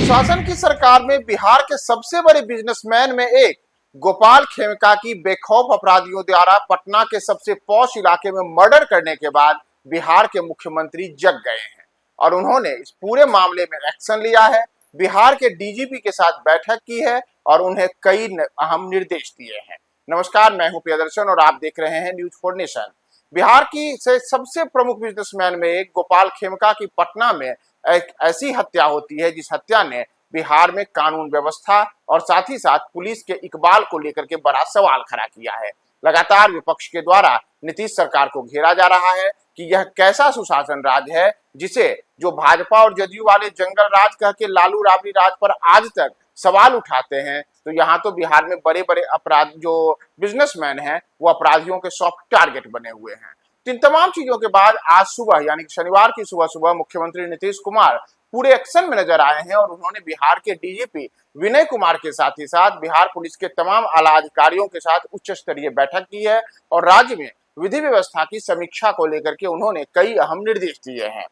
सुशासन की सरकार में बिहार के सबसे बड़े बिजनेसमैन में एक गोपाल खेमका की बेखौफ अपराधियों द्वारा पटना के सबसे पॉश इलाके में मर्डर करने के बाद बिहार के मुख्यमंत्री जग गए हैं और उन्होंने इस पूरे मामले में एक्शन लिया है। बिहार के डीजीपी के साथ बैठक की है और उन्हें कई अहम निर्देश दिए हैं। नमस्कार, मैं हूं प्रियदर्शन और आप देख रहे हैं न्यूज़4 नेशन। बिहार की से सबसे प्रमुख बिजनेसमैन में एक गोपाल खेमका की पटना में एक ऐसी हत्या होती है जिस हत्या ने बिहार में कानून व्यवस्था और साथ ही साथ पुलिस के इकबाल को लेकर के बड़ा सवाल खड़ा किया है। लगातार विपक्ष के द्वारा नीतीश सरकार को घेरा जा रहा है कि यह कैसा सुशासन राज है जिसे जो भाजपा और जदयू वाले जंगल राज कह के लालू राबड़ी राज पर आज तक सवाल उठाते हैं। तो यहाँ तो बिहार में बड़े बड़े अपराध जो बिजनेसमैन हैं वो अपराधियों के सॉफ्ट टारगेट बने हुए हैं। तो इन तमाम चीजों के बाद आज सुबह यानी कि शनिवार की सुबह सुबह मुख्यमंत्री नीतीश कुमार पूरे एक्शन में नजर आए हैं और उन्होंने बिहार के डीजीपी विनय कुमार के साथ ही साथ बिहार पुलिस के तमाम आला अधिकारियों के साथ उच्च स्तरीय बैठक की है और राज्य में विधि व्यवस्था की समीक्षा को लेकर के उन्होंने कई अहम निर्देश दिए हैं।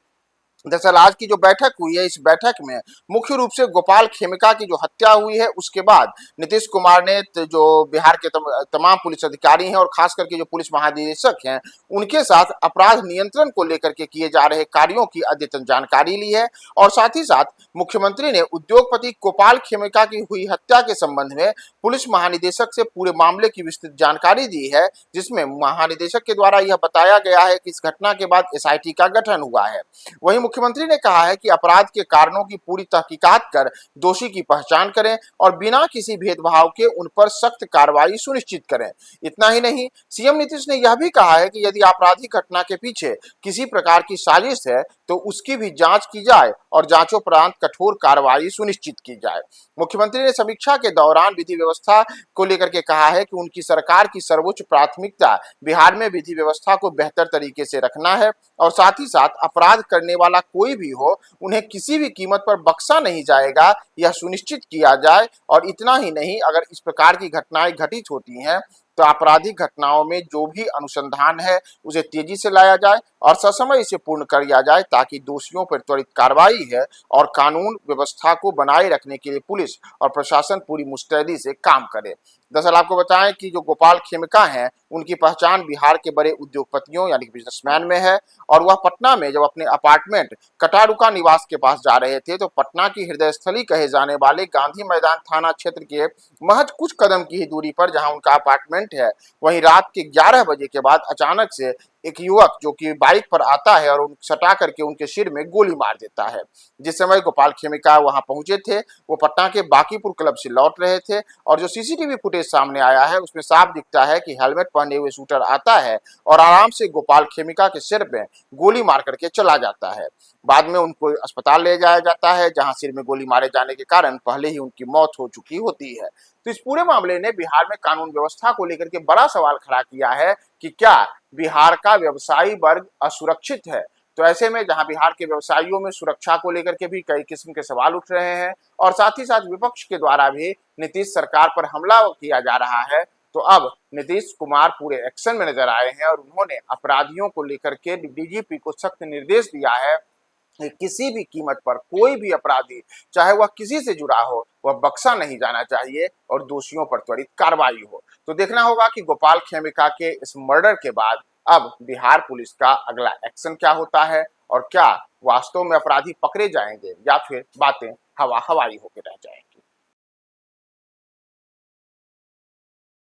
दरअसल आज की जो बैठक हुई है, इस बैठक में मुख्य रूप से गोपाल खेमका की जो हत्या हुई है उसके बाद नीतीश कुमार ने जो बिहार के तमाम पुलिस अधिकारी हैं और खास करके जो पुलिस महानिदेशक हैं उनके साथ अपराध नियंत्रण को लेकर के किए जा रहे कार्यों की अद्यतन जानकारी ली है और साथ ही साथ मुख्यमंत्री ने उद्योगपति गोपाल खेमका की हुई हत्या के संबंध में पुलिस महानिदेशक से पूरे मामले की विस्तृत जानकारी दी है, जिसमें महानिदेशक के द्वारा यह बताया गया है कि इस घटना के बाद एसआईटी का गठन हुआ है। वहीं मुख्यमंत्री ने कहा है कि अपराध के कारणों की पूरी तहकीकात कर दोषी की पहचान करें और बिना किसी भेदभाव के उन पर सख्त कार्रवाई सुनिश्चित करें। इतना ही नहीं, सीएम नीतीश ने यह भी कहा है कि यदि आपराधिक घटना के पीछे किसी प्रकार की साजिश है तो उसकी भी जांच की जाए और जांचोपरांत कठोर कार्रवाई सुनिश्चित की जाए। मुख्यमंत्री ने समीक्षा के दौरान विधि व्यवस्था को लेकर के कहा है कि उनकी सरकार की सर्वोच्च प्राथमिकता बिहार में विधि व्यवस्था को बेहतर तरीके से रखना है और साथ ही साथ अपराध करने वाला कोई भी हो उन्हें किसी भी कीमत पर बख्शा नहीं जाएगा, यह सुनिश्चित किया जाए। और इतना ही नहीं, अगर इस प्रकार की घटनाएं घटित होती हैं तो आपराधिक घटनाओं में जो भी अनुसंधान है उसे तेजी से लाया जाए और ससमय इसे पूर्ण कर दिया जाए ताकि दोषियों पर त्वरित कार्रवाई है और कानून व्यवस्था को बनाए रखने के लिए पुलिस और प्रशासन पूरी मुस्तैदी से काम करे। दरअसल आपको बताएं कि जो गोपाल खेमका हैं उनकी पहचान बिहार के बड़े उद्योगपतियों यानी बिजनेसमैन में है और वह पटना में जब अपने अपार्टमेंट कटारुका निवास के पास जा रहे थे तो पटना की हृदय स्थली कहे जाने वाले गांधी मैदान थाना क्षेत्र के महज कुछ कदम की ही दूरी पर जहां उनका अपार्टमेंट है, वहीं रात के 11 बजे के बाद अचानक से एक युवक जो कि बाइक पर आता है और सटा करके उनके सिर में गोली मार देता है। जिस समय गोपाल खेमका वहां पहुंचे थे वो पटना के बांकीपुर क्लब से लौट रहे थे और जो सीसीटीवी फुटेज सामने आया है उसमें साफ दिखता है कि हेलमेट पहने हुए शूटर आता है और आराम से गोपाल खेमका के सिर में गोली मार करके चला जाता है। बाद में उनको अस्पताल ले जाया जाता है जहां सिर में गोली मारे जाने के कारण पहले ही उनकी मौत हो चुकी होती है। तो इस पूरे मामले ने बिहार में कानून व्यवस्था को लेकर के बड़ा सवाल खड़ा किया है कि क्या बिहार का व्यवसायी वर्ग असुरक्षित है। तो ऐसे में जहां बिहार के व्यवसायियों में सुरक्षा को लेकर के भी कई किस्म के सवाल उठ रहे हैं और साथ ही साथ विपक्ष के द्वारा भी नीतीश सरकार पर हमला किया जा रहा है, तो अब नीतीश कुमार पूरे एक्शन में नजर आए हैं और उन्होंने अपराधियों को लेकर के डीजीपी को सख्त निर्देश दिया है कि किसी भी कीमत पर कोई भी अपराधी चाहे वह किसी से जुड़ा हो वह बख्शा नहीं जाना चाहिए और दोषियों पर त्वरित कार्रवाई हो। तो देखना होगा कि गोपाल खेमका के इस मर्डर के बाद अब बिहार पुलिस का अगला एक्शन क्या होता है और क्या वास्तव में अपराधी पकड़े जाएंगे या फिर बातें हवा हवाई होकर रहेंगी।